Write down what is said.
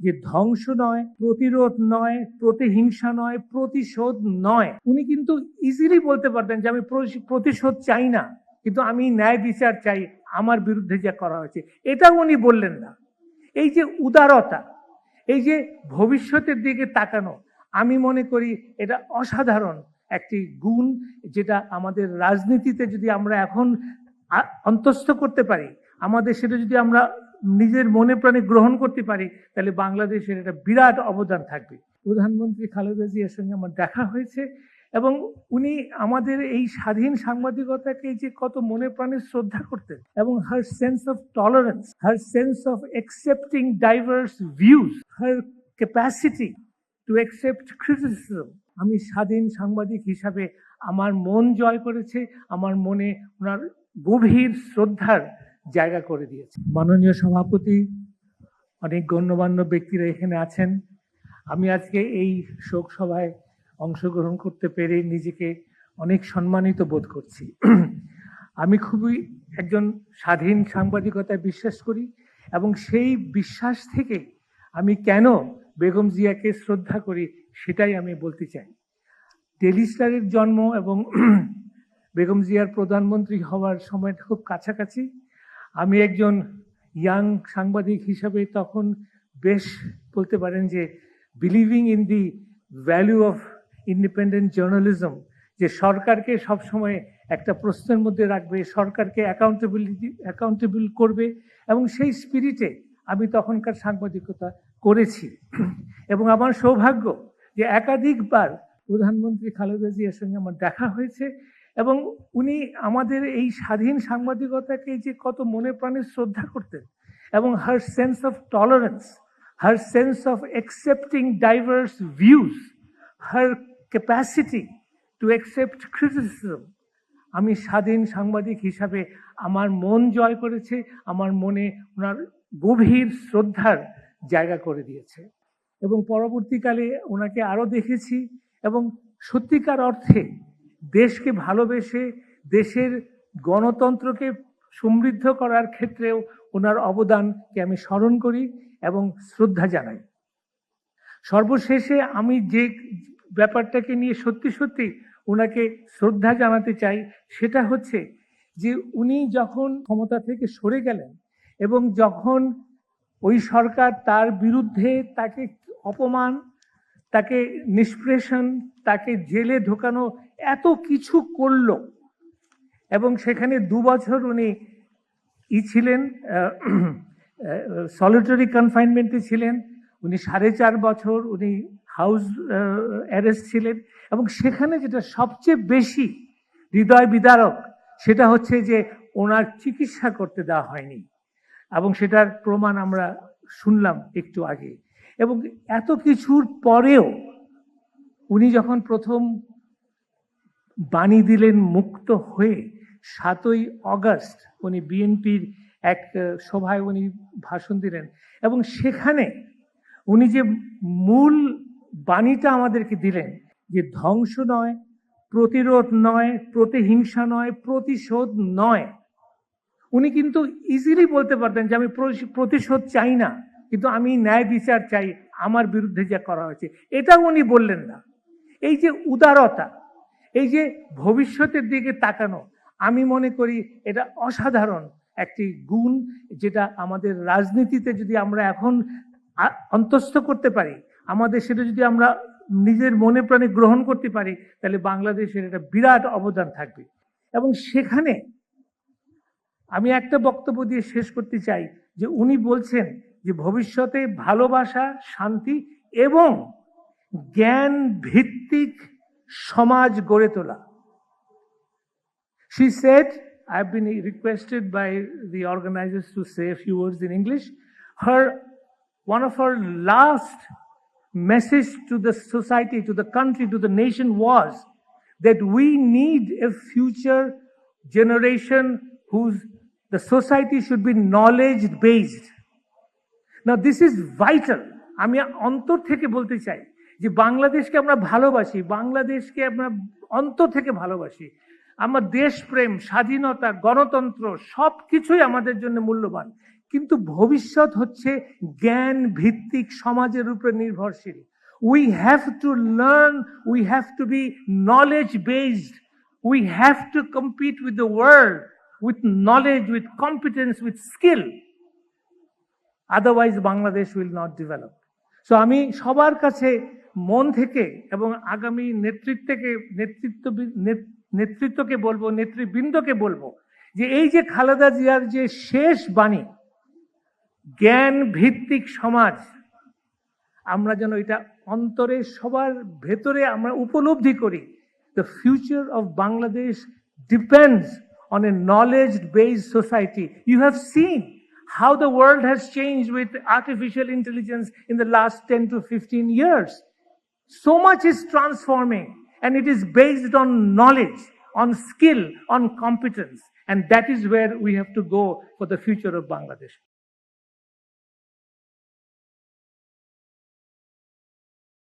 যে ধ্বংস নয়, প্রতিরোধ নয়, প্রতিহিংসা নয়, প্রতিশোধ নয়। উনি কিন্তু ইজিলি বলতে পারতেন যে আমি প্রতিশোধ চাই না, কিন্তু আমি ন্যায় বিচার চাই আমার বিরুদ্ধে যা করা হয়েছে। এটাও উনি বললেন না। এই যে উদারতা, এই যে ভবিষ্যতের দিকে তাকানো, আমি মনে করি এটা অসাধারণ একটি গুণ, যেটা আমাদের রাজনীতিতে যদি আমরা এখন অন্তঃস্থ করতে পারি, আমাদের সেটা যদি আমরা নিজের মনে প্রাণে গ্রহণ করতে পারি, তাহলে বাংলাদেশের একটা বিরাট অবদান থাকবে। প্রধানমন্ত্রী খালেদা জিয়ার সঙ্গে আমার দেখা হয়েছে এবং উনি আমাদের এই স্বাধীন সাংবাদিকতাকে যে কত মনে প্রাণে শ্রদ্ধা করতেন, এবং her sense of tolerance, her sense of accepting diverse views, her capacity to accept criticism, আমি স্বাধীন সাংবাদিক হিসাবে আমার মন জয় করেছে, আমার মনে ওনার গভীর শ্রদ্ধার জায়গা করে দিয়েছে। মাননীয় সভাপতি, অনেক গণ্যমান্য ব্যক্তিরা এখানে আছেন, আমি আজকে এই শোক সভায় অংশগ্রহণ করতে পেরে নিজেকে অনেক সম্মানিত বোধ করছি। আমি খুবই একজন স্বাধীন সাংবাদিকতায় বিশ্বাস করি, এবং সেই বিশ্বাস থেকে আমি কেন বেগম জিয়াকে শ্রদ্ধা করি সেটাই আমি বলতে চাই। ডেইলি স্টারের জন্ম এবং বেগম জিয়ার প্রধানমন্ত্রী হওয়ার সময়টা খুব কাছাকাছি। আমি একজন ইয়াং সাংবাদিক হিসাবে তখন বেশ বলতে পারেন যে believing in the value of independent journalism, যে সরকারকে সবসময় একটা প্রশ্নের মধ্যে রাখবে, সরকারকে অ্যাকাউন্টেবল করবে, এবং সেই স্পিরিটে আমি তখনকার সাংবাদিকতা করেছি। এবং আমার সৌভাগ্য যে একাধিকবার প্রধানমন্ত্রী খালেদা জিয়ার সঙ্গে আমার দেখা হয়েছে, এবং উনি আমাদের এই স্বাধীন সাংবাদিকতাকে যে কত মনে প্রাণে শ্রদ্ধা করতেন, এবং her sense of tolerance, her sense of accepting diverse views, her capacity to accept criticism, আমি স্বাধীন সাংবাদিক হিসাবে আমার মন জয় করেছে, আমার মনে ওনার গভীর শ্রদ্ধার জায়গা করে দিয়েছে। এবং পরবর্তীকালে ওনাকে আরও দেখেছি, এবং সত্যিকার অর্থে দেশকে ভালোবেসে দেশের গণতন্ত্রকে সমৃদ্ধ করার ক্ষেত্রেও ওনার অবদানকে আমি স্মরণ করি এবং শ্রদ্ধা জানাই। সর্বশেষে আমি যে ব্যাপারটাকে নিয়ে সত্যি সত্যি ওনাকে শ্রদ্ধা জানাতে চাই, সেটা হচ্ছে যে উনি যখন ক্ষমতা থেকে সরে গেলেন, এবং যখন ওই সরকার তার বিরুদ্ধে তাকে অপমান, তাকে নিষ্পেষণ, তাকে জেলে ঢোকানো, এত কিছু করল, এবং সেখানে 2 বছর উনি ছিলেন, সলিটারি কনফাইনমেন্টে ছিলেন, উনি 4.5 বছর উনি হাউস অ্যারেস্ট ছিলেন, এবং সেখানে যেটা সবচেয়ে বেশি হৃদয় বিদারক সেটা হচ্ছে যে ওনার চিকিৎসা করতে দেওয়া হয়নি, এবং সেটার প্রমাণ আমরা শুনলাম একটু আগে। এবং এত কিছুর পরেও উনি যখন প্রথম বাণী দিলেন মুক্ত হয়ে, 7ই অগস্ট উনি বিএনপির এক সভায় উনি ভাষণ দিলেন, এবং সেখানে উনি যে মূল বাণীটা আমাদেরকে দিলেন, যে ধ্বংস নয়, প্রতিরোধ নয়, প্রতিহিংসা নয়, প্রতিশোধ নয়। উনি কিন্তু ইজিলি বলতে পারতেন যে আমি প্রতিশোধ চাই না, কিন্তু আমি ন্যায় বিচার চাই আমার বিরুদ্ধে যা করা হয়েছে। এটাও উনি বললেন না। এই যে উদারতা, এই যে ভবিষ্যতের দিকে তাকানো, আমি মনে করি এটা অসাধারণ একটি গুণ, যেটা আমাদের রাজনীতিতে যদি আমরা এখন অন্তঃস্থ করতে পারি, আমাদের সেটা যদি আমরা নিজের মনে প্রাণে গ্রহণ করতে পারি, তাহলে বাংলাদেশের একটা বিরাট অবদান থাকবে। এবং সেখানে আমি একটা বক্তব্য দিয়ে শেষ করতে চাই, যে উনি বলছেন যে ভবিষ্যতে ভালোবাসা, শান্তি এবং জ্ঞান ভিত্তিক সমাজ গড়ে তোলা। She said, I've been requested by the organizers to say a few words in English. One of her last message to the society, to the country, to the nation was that we need a future generation the society should be knowledge based. Now this is vital. আমি অন্তর থেকে বলতে চাই যে বাংলাদেশকে আমরা ভালোবাসি, বাংলাদেশকে আমরা অন্তর থেকে ভালোবাসি। আমার দেশপ্রেম, স্বাধীনতা, গণতন্ত্র সবকিছুই আমাদের জন্য মূল্যবান, কিন্তু ভবিষ্যৎ হচ্ছে জ্ঞান ভিত্তিক সমাজের উপরে নির্ভরশীল। We have to learn, we have to be knowledge based, we have to compete with the world with knowledge, with competence, with skill. Otherwise Bangladesh will not develop. So আমি সবার কাছে মন থেকে এবং আগামী নেতৃত্বকে বলবো, নেতৃবৃন্দকে বলবো যে এই যে খালেদা জিয়ার যে শেষ বাণী জ্ঞান ভিত্তিক সমাজ, আমরা যেন এটা অন্তরে সবার ভেতরে আমরা উপলব্ধি করি। The future of Bangladesh depends on a knowledge-based society. You have seen how the world has changed with artificial intelligence in the last 10 to 15 years. So much is transforming, and it is based on knowledge, on skill, on competence, and that is where we have to go for the future of Bangladesh.